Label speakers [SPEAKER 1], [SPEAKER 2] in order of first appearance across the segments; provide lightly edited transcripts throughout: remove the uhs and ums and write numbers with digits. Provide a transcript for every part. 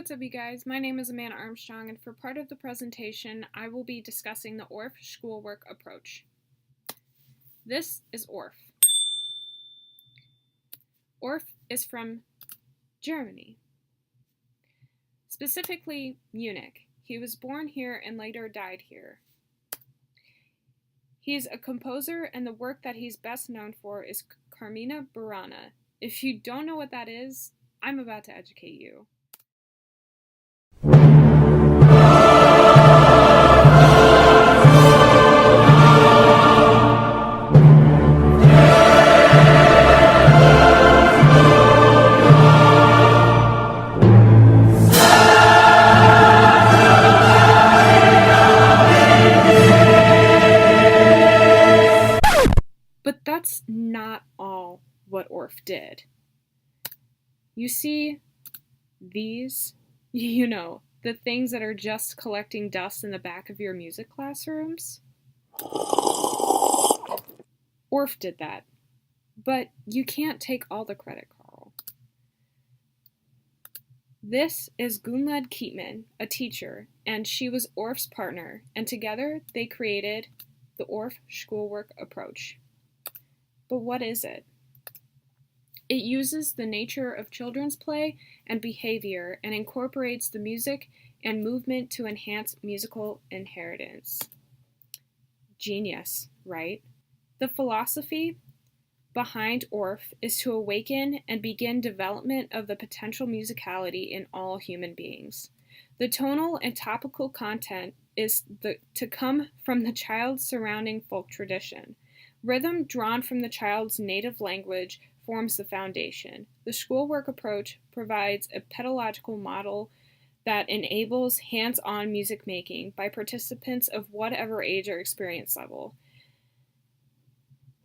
[SPEAKER 1] What's up, you guys? My name is Amanda Armstrong, and for part of the presentation, I will be discussing the ORF schoolwork approach. This is ORF. ORF is from Germany, specifically Munich. He was born here and later died here. He's a composer, and the work that he's best known for is Carmina Burana. If you don't know what that is, I'm about to educate you. But that's not all what ORF did. You see these, the things that are just collecting dust in the back of your music classrooms? ORF did that. But you can't take all the credit, Carl. This is Gunlad Keetman, a teacher, and she was ORF's partner, and together they created the ORF schoolwork approach. But what is it? It uses the nature of children's play and behavior and incorporates the music and movement to enhance musical inheritance. Genius, right? The philosophy behind ORF is to awaken and begin development of the potential musicality in all human beings. The tonal and topical content is to come from the child's surrounding folk tradition. Rhythm drawn from the child's native language forms the foundation. The schoolwork approach provides a pedagogical model that enables hands-on music making by participants of whatever age or experience level.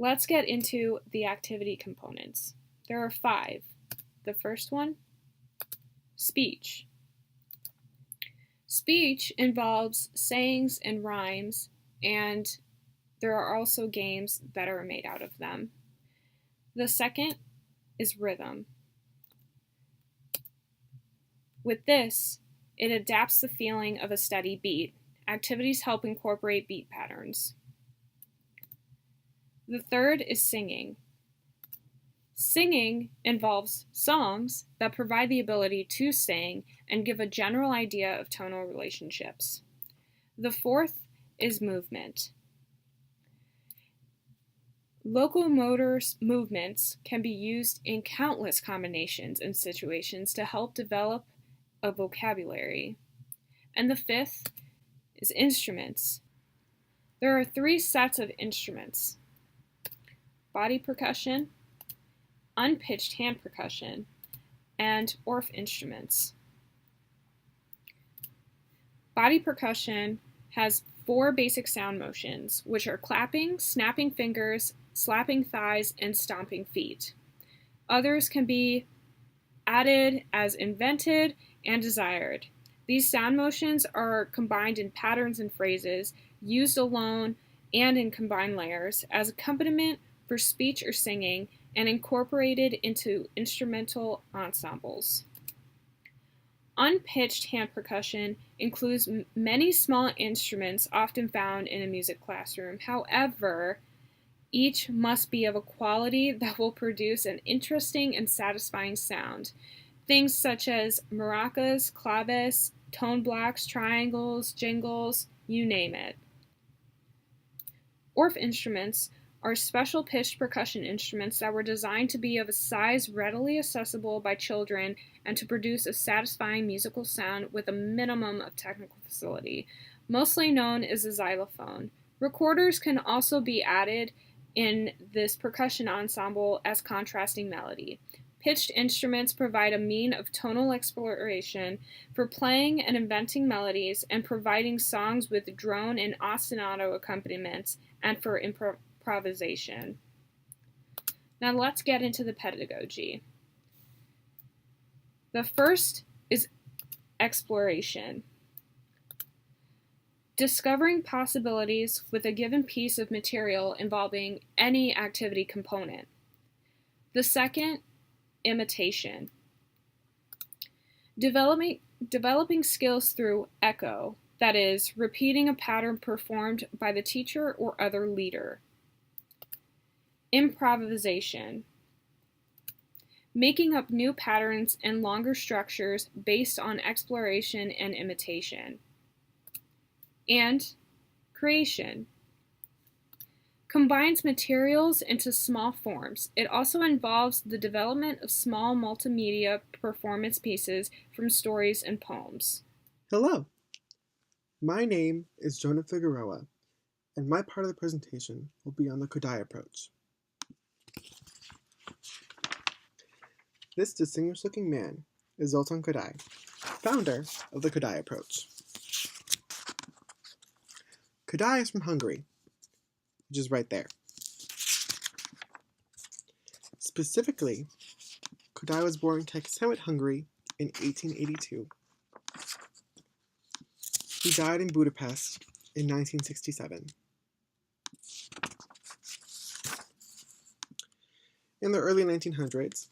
[SPEAKER 1] Let's get into the activity components. There are 5. The first one, speech. Speech involves sayings and rhymes, and there are also games that are made out of them. The second is rhythm. With this, it adapts the feeling of a steady beat. Activities help incorporate beat patterns. The third is singing. Singing involves songs that provide the ability to sing and give a general idea of tonal relationships. The fourth is movement. Locomotor movements can be used in countless combinations and situations to help develop a vocabulary. And the fifth is instruments. There are 3 sets of instruments: body percussion, unpitched hand percussion, and ORF instruments. Body percussion has 4 basic sound motions, which are clapping, snapping fingers, slapping thighs, and stomping feet. Others can be added as invented and desired. These sound motions are combined in patterns and phrases, used alone and in combined layers, as accompaniment for speech or singing, and incorporated into instrumental ensembles. Unpitched hand percussion includes many small instruments often found in a music classroom. However, each must be of a quality that will produce an interesting and satisfying sound. Things such as maracas, claves, tone blocks, triangles, jingles, you name it. ORF instruments are special pitched percussion instruments that were designed to be of a size readily accessible by children and to produce a satisfying musical sound with a minimum of technical facility, mostly known as a xylophone. Recorders can also be added in this percussion ensemble as contrasting melody. Pitched instruments provide a mean of tonal exploration for playing and inventing melodies and providing songs with drone and ostinato accompaniments and for improvisation. Now let's get into the pedagogy. The first is exploration. Discovering possibilities with a given piece of material involving any activity component. The second, imitation. Developing Developing skills through echo, that is, repeating a pattern performed by the teacher or other leader. Improvisation, making up new patterns and longer structures based on exploration and imitation. And creation, combines materials into small forms. It also involves the development of small multimedia performance pieces from stories and poems.
[SPEAKER 2] Hello, my name is Jonah Figueroa, and my part of the presentation will be on the Kodály approach. This distinguished-looking man is Zoltán Kodály, founder of the Kodály approach. Kodály is from Hungary, which is right there. Specifically, Kodály was born in Kecskemét, Hungary in 1882. He died in Budapest in 1967. In the early 1900s,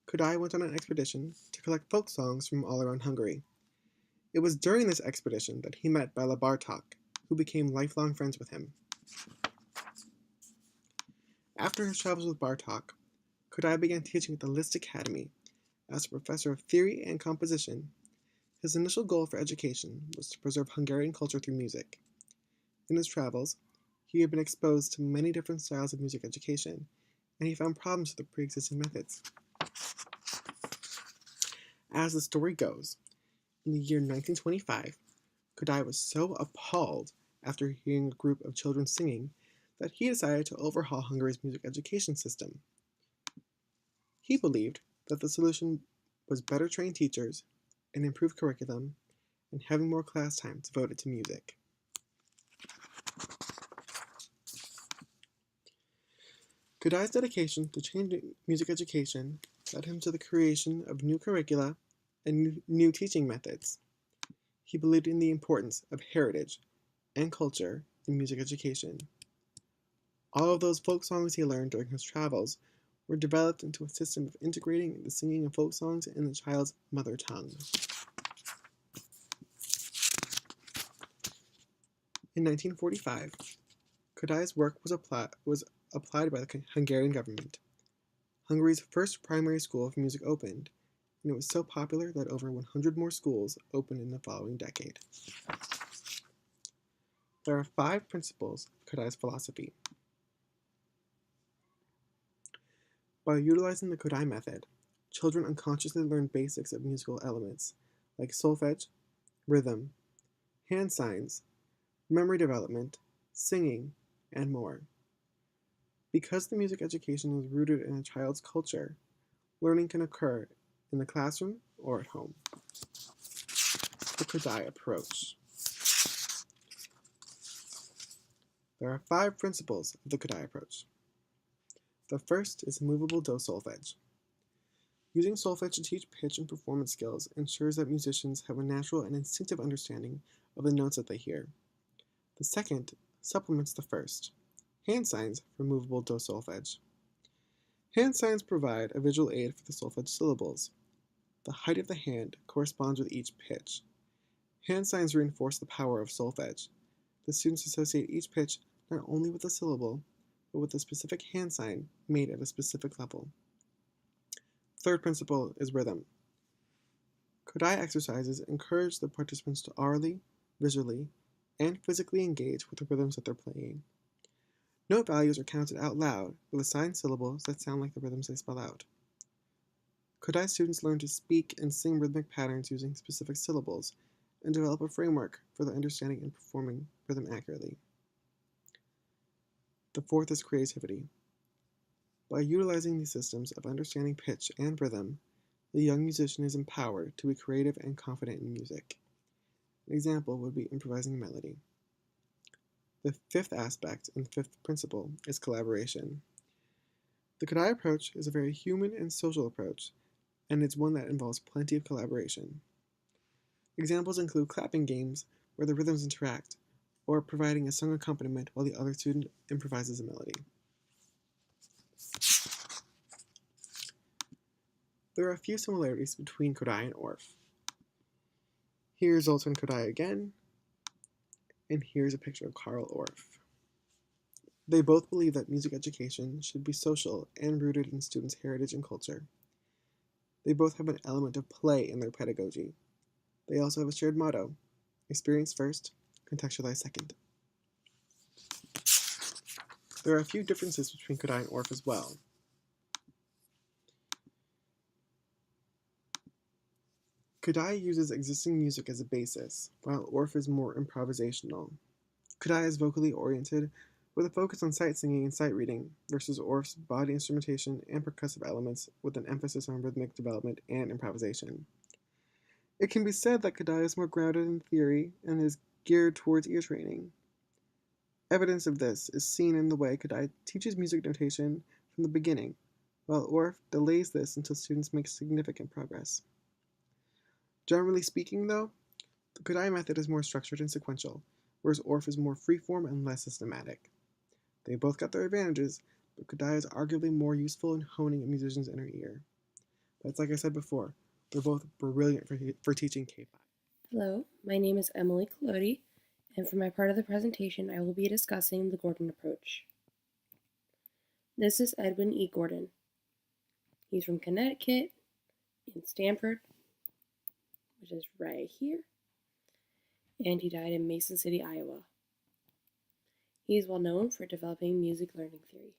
[SPEAKER 2] Kodály went on an expedition to collect folk songs from all around Hungary. It was during this expedition that he met Béla Bartók, who became lifelong friends with him. After his travels with Bartók, Kodály began teaching at the Liszt Academy as a professor of theory and composition. His initial goal for education was to preserve Hungarian culture through music. In his travels, he had been exposed to many different styles of music education, and he found problems with the pre-existing methods. As the story goes, in the year 1925, Kodály was so appalled after hearing a group of children singing that he decided to overhaul Hungary's music education system. He believed that the solution was better trained teachers, an improved curriculum, and having more class time devoted to music. Kodály's dedication to changing music education led him to the creation of new curricula and new teaching methods. He believed in the importance of heritage and culture in music education. All of those folk songs he learned during his travels were developed into a system of integrating the singing of folk songs in the child's mother tongue. In 1945, Kodály's work was applied by the Hungarian government. Hungary's first primary school for music opened, and it was so popular that over 100 more schools opened in the following decade. There are 5 principles of Kodály's philosophy. By utilizing the Kodály method, children unconsciously learn basics of musical elements like solfege, rhythm, hand signs, memory development, singing, and more. Because the music education is rooted in a child's culture, learning can occur in the classroom or at home. The Kodály approach. There are 5 principles of the Kodály approach. The first is movable do solfege. Using solfege to teach pitch and performance skills ensures that musicians have a natural and instinctive understanding of the notes that they hear. The second supplements the first. Hand signs for movable do solfege. Hand signs provide a visual aid for the solfege syllables. The height of the hand corresponds with each pitch. Hand signs reinforce the power of solfege. The students associate each pitch not only with the syllable, but with a specific hand sign made at a specific level. Third principle is rhythm. Kodály exercises encourage the participants to orally, visually, and physically engage with the rhythms that they're playing. Note values are counted out loud with assigned syllables that sound like the rhythms they spell out. Kodály students learn to speak and sing rhythmic patterns using specific syllables and develop a framework for the understanding and performing rhythm accurately. The fourth is creativity. By utilizing these systems of understanding pitch and rhythm, the young musician is empowered to be creative and confident in music. An example would be improvising a melody. The fifth aspect and fifth principle is collaboration. The Kodály approach is a very human and social approach, and it's one that involves plenty of collaboration. Examples include clapping games where the rhythms interact, or providing a sung accompaniment while the other student improvises a melody. There are a few similarities between Kodály and Orff. Here's Zoltan Kodály again, and here's a picture of Carl Orff. They both believe that music education should be social and rooted in students' heritage and culture. They both have an element of play in their pedagogy. They also have a shared motto: experience first, contextualize second. There are a few differences between Kodály and Orff as well. Kodály uses existing music as a basis, while Orff is more improvisational. Kodály is vocally oriented, with a focus on sight singing and sight reading, versus Orff's body instrumentation and percussive elements with an emphasis on rhythmic development and improvisation. It can be said that Kodály is more grounded in theory and is geared towards ear training. Evidence of this is seen in the way Kodály teaches music notation from the beginning, while Orff delays this until students make significant progress. Generally speaking, though, the Kodály method is more structured and sequential, whereas Orff is more freeform and less systematic. They both got their advantages, but Kodály is arguably more useful in honing a musician's inner ear. But like I said before, they're both brilliant for teaching K5.
[SPEAKER 3] Hello, my name is Emily Collodi, and for my part of the presentation, I will be discussing the Gordon approach. This is Edwin E. Gordon. He's from Connecticut in Stamford, which is right here, and he died in Mason City, Iowa. He is well known for developing music learning theory.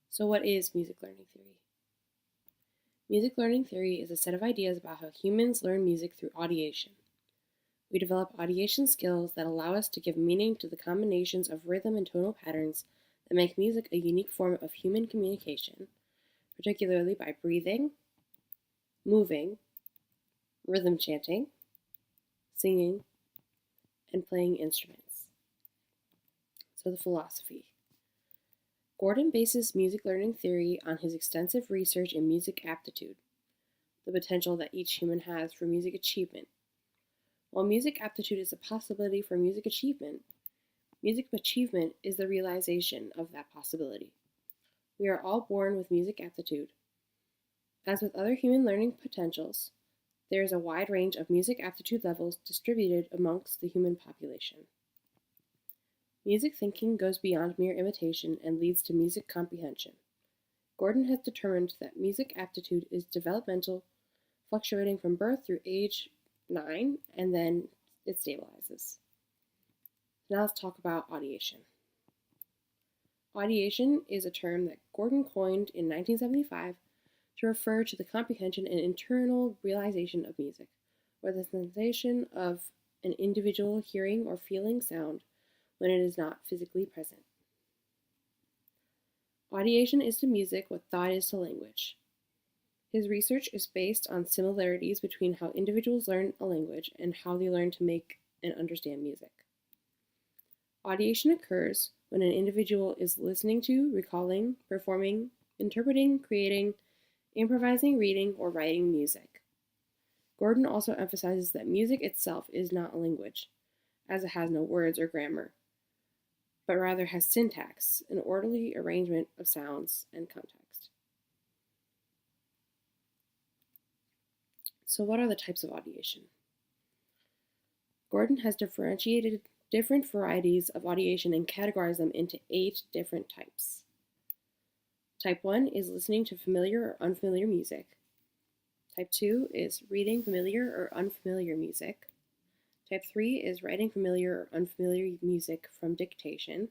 [SPEAKER 3] So what is music learning theory? Music learning theory is a set of ideas about how humans learn music through audiation. We develop audiation skills that allow us to give meaning to the combinations of rhythm and tonal patterns that make music a unique form of human communication, particularly by breathing, moving, rhythm chanting, singing, and playing instruments. So the philosophy. Gordon bases music learning theory on his extensive research in music aptitude, the potential that each human has for music achievement. While music aptitude is a possibility for music achievement is the realization of that possibility. We are all born with music aptitude. As with other human learning potentials, there is a wide range of music aptitude levels distributed amongst the human population. Music thinking goes beyond mere imitation and leads to music comprehension. Gordon has determined that music aptitude is developmental, fluctuating from birth through age 9, and then it stabilizes. Now let's talk about audiation. Audiation is a term that Gordon coined in 1975 to refer to the comprehension and internal realization of music, or the sensation of an individual hearing or feeling sound when it is not physically present. Audiation is to music what thought is to language. His research is based on similarities between how individuals learn a language and how they learn to make and understand music. Audiation occurs when an individual is listening to, recalling, performing, interpreting, creating, improvising, reading, or writing music. Gordon also emphasizes that music itself is not a language, as it has no words or grammar, but rather has syntax, an orderly arrangement of sounds and context. So what are the types of audiation? Gordon has differentiated different varieties of audiation and categorized them into 8 different types. Type 1 is listening to familiar or unfamiliar music. Type 2 is reading familiar or unfamiliar music. Type 3 is writing familiar or unfamiliar music from dictation.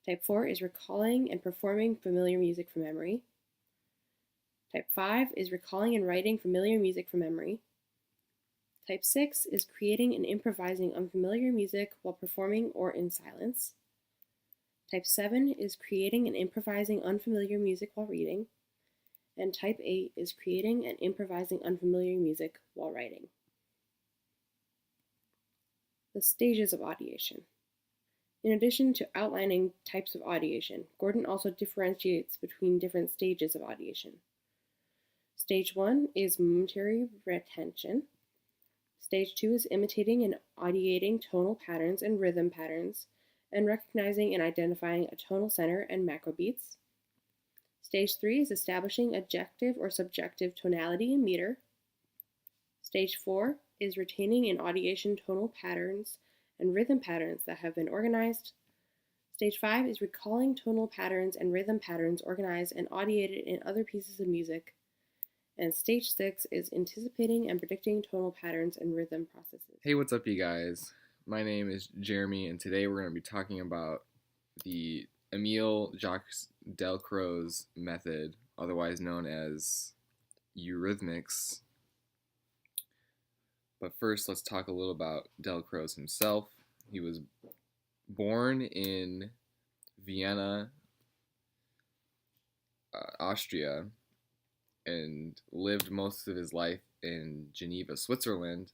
[SPEAKER 3] Type 4 is recalling and performing familiar music from memory. Type 5 is recalling and writing familiar music from memory. Type 6 is creating and improvising unfamiliar music while performing or in silence. Type 7 is creating and improvising unfamiliar music while reading. And Type 8 is creating and improvising unfamiliar music while writing. The stages of audiation. In addition to outlining types of audiation, Gordon also differentiates between different stages of audiation. Stage 1 is momentary retention. Stage 2 is imitating and audiating tonal patterns and rhythm patterns, and recognizing and identifying a tonal center and macrobeats. Stage 3 is establishing objective or subjective tonality and meter. Stage 4 is retaining in audiation tonal patterns and rhythm patterns that have been organized. Stage 5 is recalling tonal patterns and rhythm patterns organized and audiated in other pieces of music. And stage 6 is anticipating and predicting tonal patterns and rhythm processes.
[SPEAKER 4] Hey, what's up, you guys? My name is Jeremy, and today we're going to be talking about the Emile Jacques Delcroix method, otherwise known as eurythmics. But first, let's talk a little about Delcroix himself. He was born in Vienna, Austria, and lived most of his life in Geneva, Switzerland.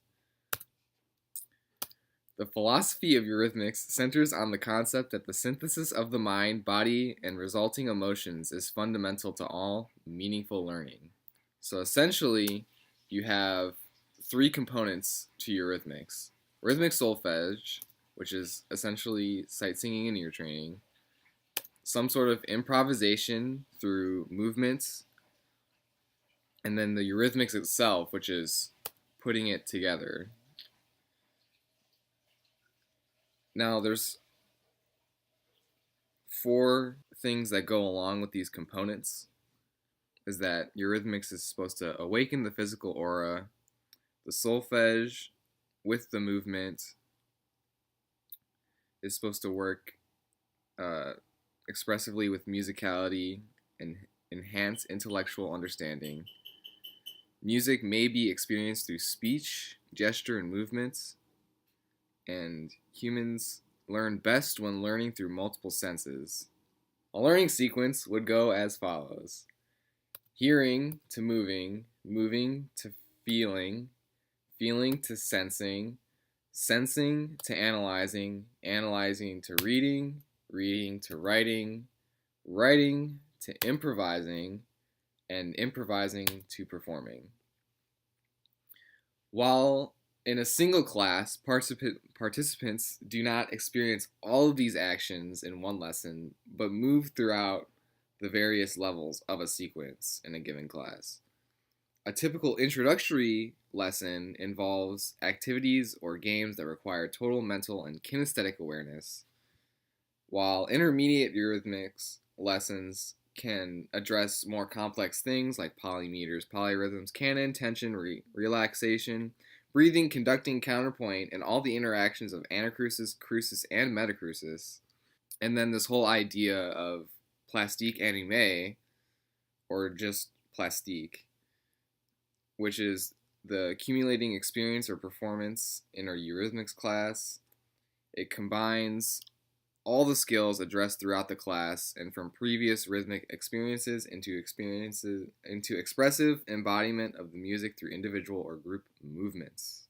[SPEAKER 4] The philosophy of eurythmics centers on the concept that the synthesis of the mind, body, and resulting emotions is fundamental to all meaningful learning. So essentially, you have three components to eurythmics. Rhythmic solfege, which is essentially sight singing and ear training. Some sort of improvisation through movements. And then the eurythmics itself, which is putting it together. Now, there's 4 things that go along with these components. Is that eurythmics is supposed to awaken the physical aura, the solfege with the movement is supposed to work expressively with musicality and enhance intellectual understanding. Music may be experienced through speech, gesture, and movements, and humans learn best when learning through multiple senses. A learning sequence would go as follows: hearing to moving, moving to feeling, feeling to sensing, sensing to analyzing, analyzing to reading, reading to writing, writing to improvising, and improvising to performing. While in a single class, participants do not experience all of these actions in one lesson, but move throughout the various levels of a sequence in a given class. A typical introductory lesson involves activities or games that require total mental and kinesthetic awareness, while intermediate eurythmics lessons can address more complex things like polymeters, polyrhythms, canon, tension, relaxation, breathing, conducting, counterpoint, and all the interactions of anacrusis, crusis, and metacrusis. And then this whole idea of plastique animé, or just plastique, which is the accumulating experience or performance in our eurythmics class. It combines all the skills addressed throughout the class and from previous rhythmic experiences into expressive embodiment of the music through individual or group movements.